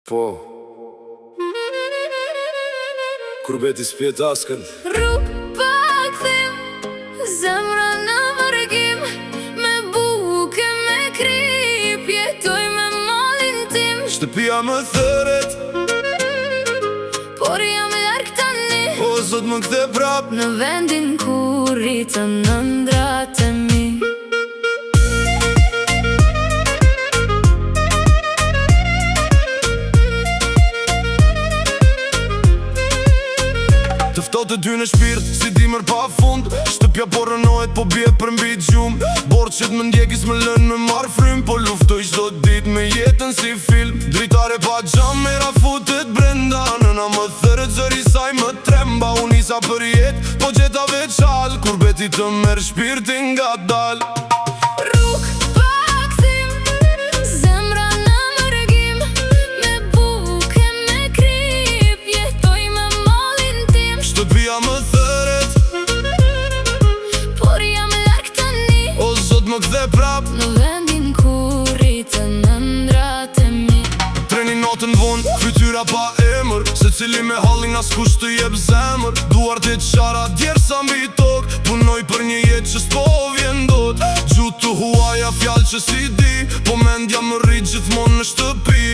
Po kur beti s'pjet askën Rrug pa kthim, zemra në vërgim, me buke, me krip, jetoj me malin tim. Shtëpia më thëret, Por jam larg tani, o zot më kthe prap në vendin ku rritën ëndrat e mi. Të ftohtë të dy në shpirt, si dimër pa fund. Shtëpja po rënohet, po bje për mbi gjumë. Borqet më ndjekis më lën me marrë frym, po luftoj çdo ditë me jetën si film. Dritare pa xham, mera futet brenda. Nëna më thërët, zëri saj më tremba. Unë isa për jetë, po gjeta veçal. Kur beti të merr shpirtin nga dal. Rrug pa kthim, zemra në vërgim, me buke, me krip, jetoj me malin tim. Shtëpia më thëret, Por jam larg tani, o zot më kthe prap në vendin ku rritën ëndrat e mi. Treni notën vonë, fytyra pa emër. Se cili me hallin askush të jep zemër. Duart e qara djersa mbi tokë. Punoj për një jetë që s'po vjen dot. Gjutë të huaja fjallë që si di, po mendja më rrit gjithmonë në shtëpi.